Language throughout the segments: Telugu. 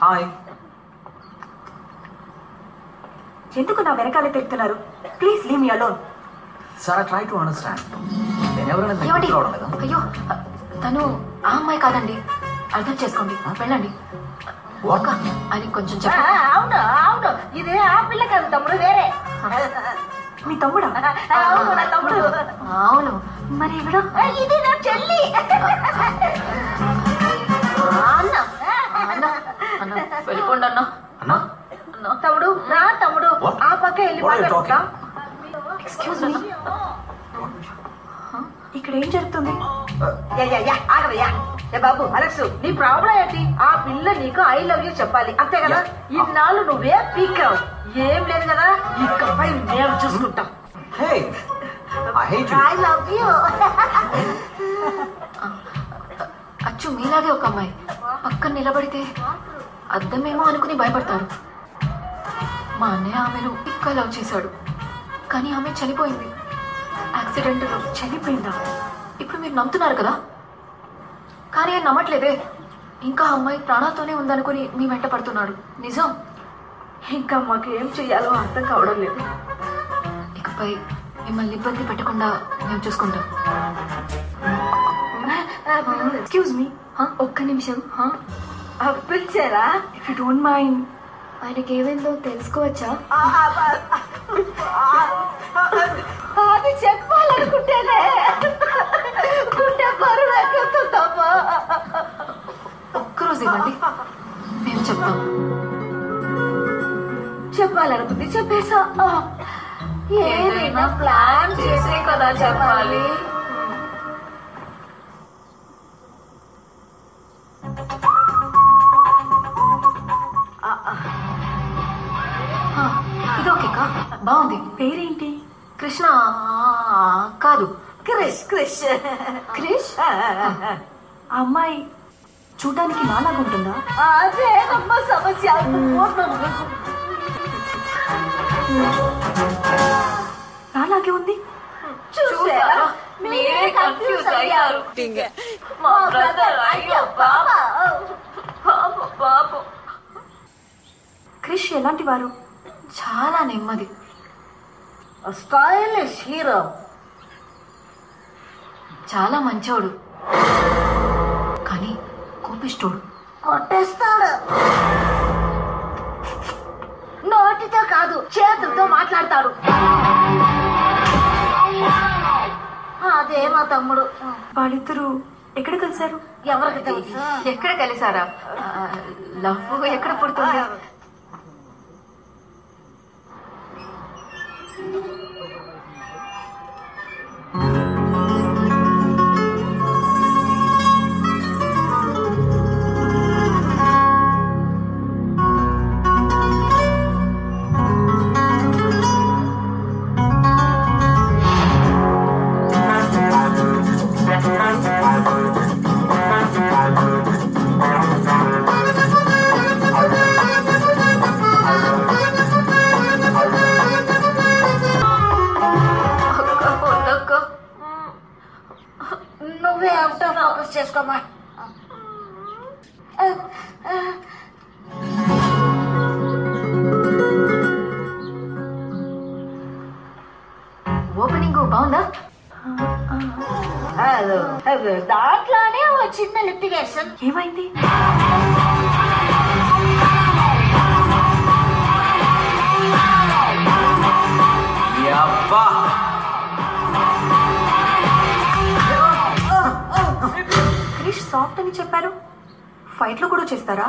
హాయ్. ఎందుకు నా వెనకాలే తిరుగుతున్నారు? Please leave me alone. Sir I try to understand. అయ్యో తను ఆ అమ్మాయి కాదండి, అర్థం చేసుకోండి. వెళ్ళండి. అని కొంచెం అవును అవును, ఇది ఆ పిల్ల కాదు తమ్ముడు, వేరే. మీ తమ్ముడా? అవును నా తమ్ముడు. అవును, మరి ఎవరు? ఇది నా చెల్లి. వెళ్ళిపోండి అన్న. తమ్ముడు నా తమ్ముడు ఆ పక్క వెళ్ళిపోతా. ఎక్స్క్యూజ్ మీ, ఇక్కడ ఏం జరుగుతుంది? ఆగవయ్యా. ఏ బాబు అలెక్స్, నీ ప్రాబ్లం ఏంటి? ఆ పిల్ల నీకు ఐ లవ్ యూ చెప్పాలి, అంతే కదా? ఇన్నాళ్ళు నువ్వే పీకావు, ఏం లేదు కదా? ఇకపై మేము చూసుకుంటాం. I love you. అచ్చు మీలాగే ఒక అమ్మాయి పక్కన నిలబడితే అద్దమేమో అనుకుని భయపడతారు. మా అన్నయ్య ఆమెను ఇంకా లవ్ చేశాడు, కానీ ఆమె చనిపోయింది యాక్సిడెంట్లో. చనిపోయిందా? ఇప్పుడు మీరు నమ్ముతున్నారు కదా, కానీ ఆయన నమ్మట్లేదే. ఇంకా అమ్మాయి ప్రాణాలతోనే ఉందనుకుని మీ వెంట పడుతున్నాడు. నిజం. ఇంకా మాకు ఏం చెయ్యాలో అర్థం కావడం లేదు. ఇకపై మిమ్మల్ని ఇబ్బంది పెట్టకుండా మేము చూసుకుంటాం. ఎక్స్క్యూజ్ మీ, ఒక్క నిమిషం. పిలిచారా? ఇఫ్ యూ డోంట్ మైండ్, ఆయనకి ఏమైందో తెలుసుకోవచ్చా? అది చెప్పాలనుకుంటేనే గుండె బరువు ఎక్కుతుందమ్మా. ఒక్కరోజు ఇవ్వండి, మేము చెప్తాం. చెప్పాలనుకుంది చెప్పేసా. ఏదైనా ప్లాన్ చేసే కదా చెప్పాలి. ఇది ఓకేకా? బాగుంది. పేరేంటి? కృష్ణ కాదు, క్రిష్. క్రిష్ క్రిష్. ఆ అమ్మాయి చూడ్డానికి నాలాగా ఉంటుందా? అదేనమ్మా సమస్య. నాలాగే ఉంది. చూసారా, మీరే కన్ఫ్యూజ్ అయ్యారు. మా బ్రదర్. అయ్యో బాబా, బాబు. క్రిష్ ఎలాంటి వారు? చాలా నెమ్మది, స్టైలిష్ హీరో. చాలా మంచోడు, కానీ కోపిష్టోడు. కొట్టేస్తాడు. నోటితో కాదు, చేతులతో మాట్లాడతాడు. అదే మా తమ్ముడు. వాళ్ళిద్దరూ ఎక్కడ కలిశారు? ఎవరికి తెలుసు? ఎక్కడ కలిసారా? లవ్ ఎక్కడ పుడుతుంది? నువ్వే అవుట్ ఆఫ్ ఫోకస్ చేసుకోమా. ఓపెనింగ్ బాగుందా? దాంట్లోనే ఓ చిన్న లిటిగేషన్. ఏమైంది? క్రిష్ సాఫ్ట్ అని చెప్పారు, ఫైట్ లో కూడా చేస్తారా?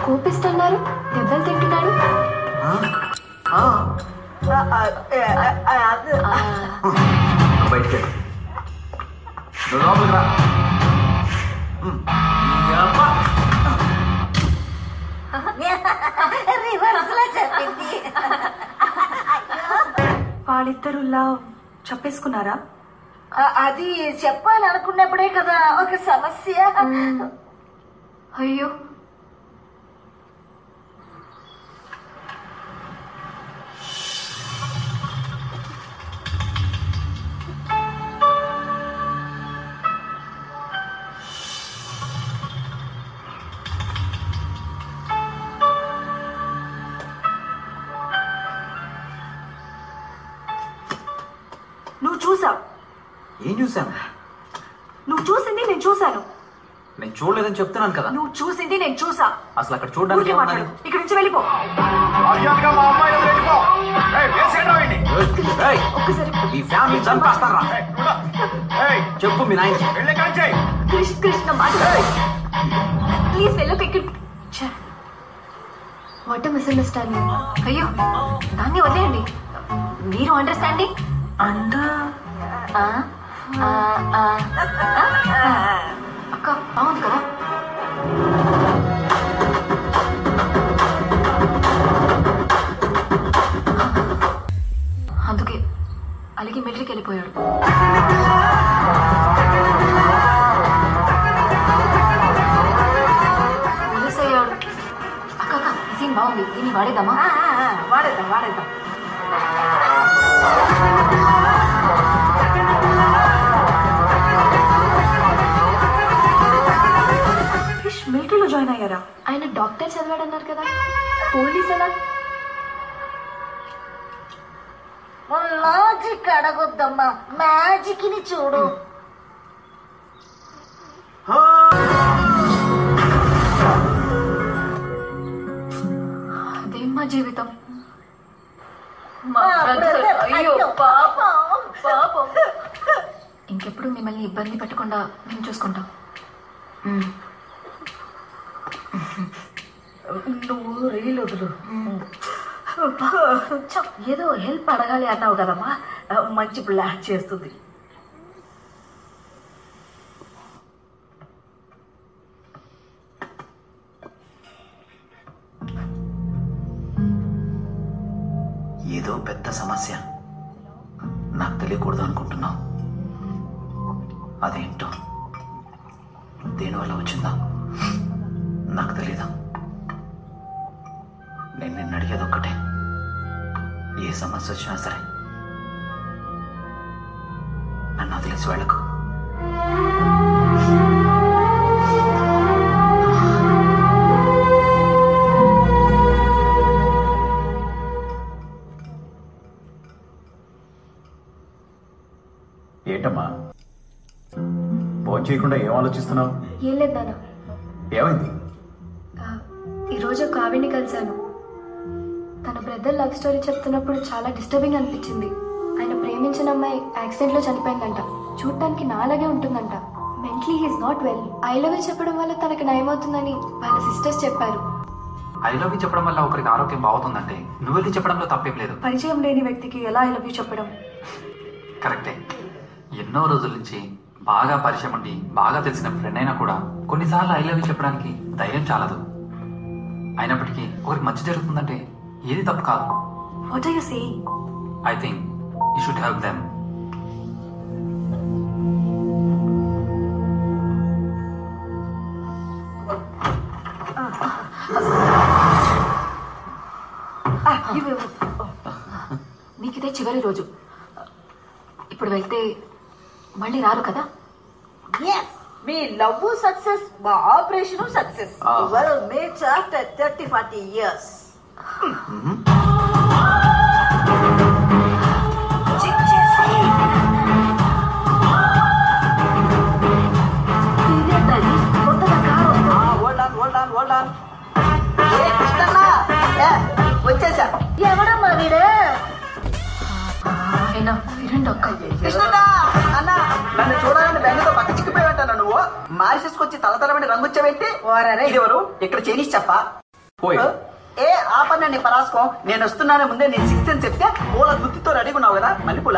కోపిస్తున్నారు, దెబ్బలు తింటున్నాడు. బయటికి వాళ్ళిద్దరు లవ్ చెప్పేసుకున్నారా? అది చెప్పాలనుకున్నప్పుడే కదా ఒక సమస్య. అయ్యో, ఏం చూశాను? నువ్వు చూసింది నేను చూశాను. నేను చూడలేదని చెప్తున్నాను కదా. నువ్వు చూసింది నేను చూసా. అసలు అక్కడ చూడడానికి ఊరికే మాట్లాడు. ఇక్కడి నుంచి వెళ్ళిపో. ఒక్కసారి ఈ ఫ్యామిలీ చంపేస్తారా? చెప్పు మీ నాయన. కృష్ణ మాట ప్లీజ్ వెళ్ళకు. ఇక్కడ వాట్ మిస్అండర్స్టాండింగ్. అయ్యో దాన్ని వదిలేయండి. మీరు అండర్స్టాండింగ్ అక్క బాగుంది కదా. అందుకే అలిగి మిలిటరీకి వెళ్ళిపోయాడు. పోలీస్ అయ్యాడు. అక్క అక్క ఈ సీన్ బాగుంది. దీన్ని వాడేద్దామా? వాడేద్దాం. క్రిష్ మిలిటరీలో జాయిన్ అయ్యారా? ఆయన డాక్టర్ చదివాడన్నారు కదా, పోలీస్ ఎలా? లాజిక్ అడగొద్దమ్మా, మ్యాజిక్ ని చూడు. అదేం మా జీవితం. అయ్యో పాపం. ఇంకెప్పుడు మిమ్మల్ని ఇబ్బంది పెట్టకుండా మేము చూసుకుంటాం. నువ్వు రీల్ వదులు. ఏదో హెల్ప్ అడగాలి అన్నావు కదమ్మా, మంచి ప్లాన్ చేస్తుంది. ఏదో పెద్ద సమస్య నాకు తెలియకూడదు అనుకుంటున్నావు. అదేంటో దేనివల్ల వచ్చిందా నాకు తెలీదు. నేను నిన్ను అడిగేది ఒక్కటే, ఏ సమస్య వచ్చినా సరే నన్ను వదిలేసి వెళ్ళకు. ఏంటమ్మా ఫోన్ చేయకుండా ఏం ఆలోచిస్తున్నావు? ఏం లేదు నాన్న. ఏమైంది? ఈరోజు కావ్యని కలిశాను. తన బ్రదర్ లవ్ స్టోరీ చెప్తున్నప్పుడు చాలా డిస్టర్బింగ్ అనిపించింది. ఆయన ప్రేమించిన అమ్మాయి యాక్సిడెంట్లో చనిపోయిందంట. చూడటానికి నాలాగే ఉంటుందంట. Mentally he's not well. I love you చెప్పడం వల్ల తనకి నయమవుతుందని వాళ్ళ సిస్టర్స్ చెప్పారు. ఐ లవ్ యూ చెప్పడం వల్ల ఒకరికి ఆరోగ్యం బాగుతుందంటే నువ్వు వెళ్ళి చెప్పడంలో తప్పేం లేదు. పరిచయం లేని వ్యక్తికి ఎలా ఐ లవ్ యూ చెప్పడం? కరెక్టే. ఎన్నో రోజుల నుంచి బాగా పరిచయం ఉండి బాగా తెలిసిన ఫ్రెండ్ అయినా కూడా కొన్నిసార్లు ఐ లవ్ యూ చెప్పడానికి ధైర్యం చాలదు. అయినప్పటికీ ఒకరికి మంచి జరుగుతుందంటే ఏది తప్పు కాదు. What are you saying? I think you should help them. మీకు ఇదే చివరి రోజు. ఇప్పుడు వెళ్తే మళ్ళీ రారు కదా? మీ లవ్ సక్సెస్, మా operation success. Mates after 30-40 years. వచ్చేసా. ఎవడమ్మా వీడు? నన్ను చూడాలని బెంగతో పక్క చిక్కిపోయాట. నువ్వు మారిసేసుకొచ్చి తలతలమని రంగుచ్చావేంటి? ఎవరు ఇక్కడ చైనీస్ చెప్పా? ఏ ఆపన్న నీ పరాస్కో. నేను వస్తున్నానే ముందే నేను సిక్స్ అని చెప్తే పూల గుత్తితో రెడీగా ఉన్నావు కదా మల్లెపూల.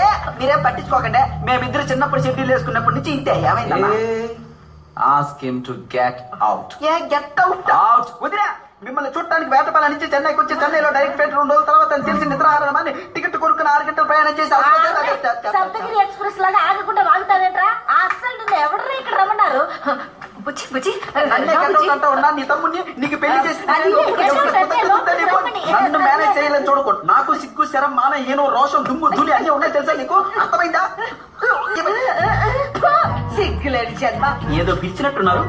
ఏ మీరేం పట్టించుకోకండి. మేమిద్దరు చిన్నప్పుడు షెడ్యూల్ వేసుకున్నప్పటి నుంచి ఇంతే. ఏమైందమ్మా? Ask him to get out. A get out వదిలే. మిమ్మల్ని చూడటానికి వేటపాల నుంచి చెన్నైకి వచ్చి చెన్నైలో డైరెక్ట్ ఫ్లైట్ 2 రోజుల తర్వాత తెలిసి నిద్రాహారమని టికెట్ కొనుక్కుని 6 గంటలు ప్రయాణం చేసి సప్తగిరి ఎక్స్ప్రెస్ లాగా ఆగకుండా వాగుతావేంట్రా? అసలు నిన్ను ఎవరు ఇక్కడ రమ్మన్నారు? బుజ్జి బుజ్జి ఉన్నా నీ తమ్ముడిని నీకు పెళ్లి చేసి నన్ను మేనేజ్ చేయాలని చూడకూడదు. నాకు సిగ్గు శరం మాన ఏనో రోషం దుమ్ము ధూళి అన్ని ఉన్నాయి తెలుసా నీకు? అర్థమైందా? సిగ్గులేని జన్మ. ఏదో పిలిచినట్టున్నారు.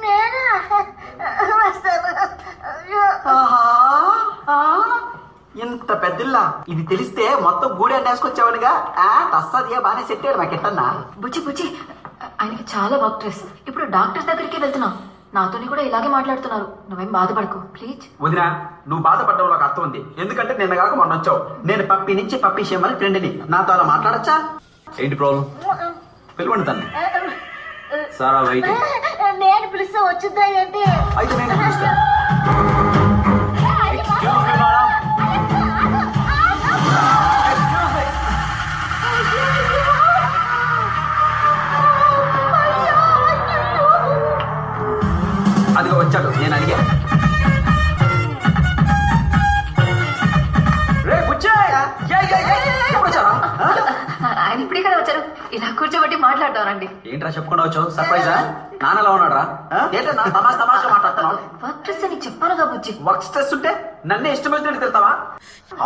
నేనా? పిల్ల ఇది తెలిస్తే మొత్తం గూడి అన్నేసుకొచ్చావనిగా తస్సదియా బానే సెట్ అయ్యాడు మాకెట్టన్నా. బుజ్జి ఆయనకి చాలా వర్క్ స్ట్రెస్. ఇప్పుడు డాక్టర్ దగ్గరికి వెళ్తున్నాం. నాతోని కూడా ఇలాగే మాట్లాడుతున్నారు. నువ్వేం బాధపడకు ప్లీజ్. వదినా, నువ్వు బాధపడడంలో ఒక అర్థం ఉంది. ఎందుకంటే నిన్న కాక మొన్న వచ్చావు. నేను పప్పి నుంచి పప్పి చేయమని ఫ్రెండ్ని. నాతో అలా మాట్లాడచ్చా? ఏంటి ప్రాబ్లం? పిలవండి తన్ని. సారా వెయిట్. నేను పిలిస్తే వచ్చిందా ఏంటి? అయితే నేను పిలుస్తాను. అదిగో వచ్చాడు. నేను అడిగా. ఆయన ఇప్పుడే కదా వచ్చారు. ఇలా కూర్చోబెట్టి మాట్లాడతానండి. ఏంట్రా చెప్పకుండా వచ్చావు? సర్ప్రైజా? నాన్నలా ఉన్నాడా? ఏంటన్నా తమాషా మాట్లాడుతున్నావు? వర్క్ స్ట్రెస్ అని చెప్పానుగా బుజ్జి. వర్క్ స్ట్రెస్ ఉంటే నన్నే ఇష్టమైనట్టు తెలుతావా?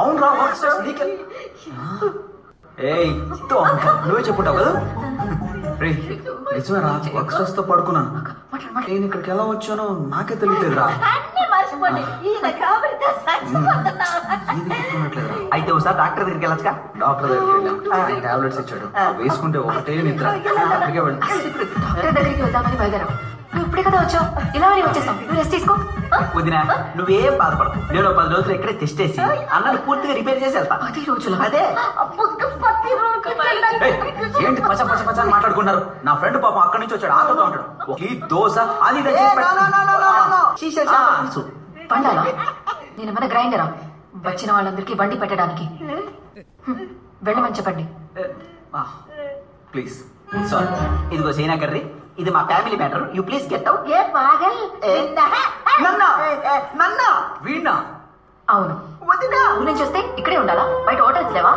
అవునరా, వర్క్ స్ట్రెస్ నీకే. నువ్వే చెప్పుంటావు కదా. నిజమేరా, వర్క్ స్ట్రెస్ తో పడుకున్నాను. నేను ఇక్కడికి ఎలా వచ్చానో నాకే తెలియలేదురా. అయితే ఒకసారి డాక్టర్ దగ్గరికి వెళ్ళొచ్చుగా. డాక్టర్ దగ్గరికి వెళ్ళాం. ఆయన టాబ్లెట్స్ ఇచ్చాడు. వేసుకుంటే ఒకటే నిద్ర. అక్కడికే వెళ్ళి డాక్టర్ దగ్గరికి వెళ్దామని బయలుదేరాం. నువ్వు ఇప్పుడే కదా వచ్చావు. ఇలా వచ్చేసాం. నువ్వు రెస్ట్ తీసుకో. వదినా, నువ్వేం బాధపడకు. నేను 10 రోజులు ఇక్కడే టెస్ట్ చేసి అన్నని పూర్తిగా రిపేర్ చేసి వెళ్తా. 10 రోజులు? అదే. ఏంటి పచ్చ మాట్లాడుకున్నారు? నా ఫ్రెండ్ పాపం అక్కడి నుంచి వచ్చాడు. ఆటోతో ఉంటాడు. ఈ దోశ అది పండాలా? నేనేమన్నా గ్రైండరా వచ్చిన వాళ్ళందరికీ వండి పెట్టడానికి? వెళ్ళమని చెప్పండి ప్లీజ్. సారీ. ఇదిగో సీనా కర్రీ. ఇది మా family matter. You please get out. Veena? అవును. ఊరి నుంచి వస్తే ఇక్కడే ఉండాలా? బయట హోటల్స్ లేవా?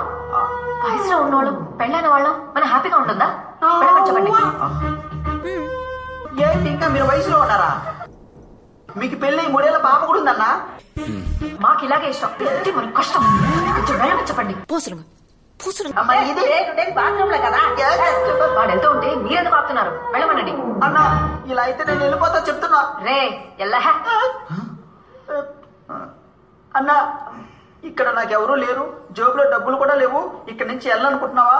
వయసులో ఉన్నోళ్ళు పెళ్ళైన వాళ్ళం మనం హ్యాపీగా ఉంటుందా? వెళ్ళమని చెప్పండి. ఏంటి ఇంకా మీరు వయసులో ఉన్నారా? మీకు పెళ్ళి 3 ఏళ్ల పాప కూడా ఉందన్నా? మాకు ఇలాగే ఇష్టం. మనకు కష్టం. కొంచెం వెళ్ళమని చెప్పండి. బాత్రూమ్ లో కదా. వాడు వెళ్తూ ఉంటే మీరెందుకు ఆపుతున్నారు? వెళ్ళమనండి. అన్నా, ఇలా అయితే నేను వెళ్ళిపోతా చెప్తున్నా. రే ఎల్లా. అన్నా, ఇక్కడ నాకెవరూ లేరు. జోబులో డబ్బులు కూడా లేవు. ఇక్కడ నుంచి వెళ్ళాలనుకుంటున్నావా?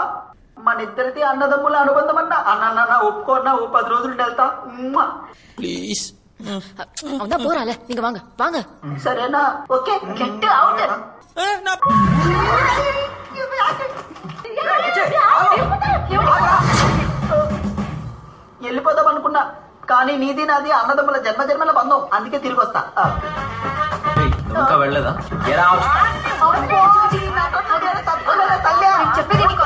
మన ఇద్దరిది అన్నదమ్ముల అనుబంధం అన్నా. అన్న ఒప్పుకోన్నా. 10 రోజులు వెళ్తా ప్లీజ్. పోరాలే నీకు వాంగ వాంగ. సరేనా? ఓకే. Get out. వెళ్ళిపోదాం అనుకున్నా, కానీ నీది నాది అన్నదమ్ముల జన్మల బంధం. అందుకే తిరిగి వస్తా. ఇంకా వెళ్ళలేదా? చెప్పేది నీకు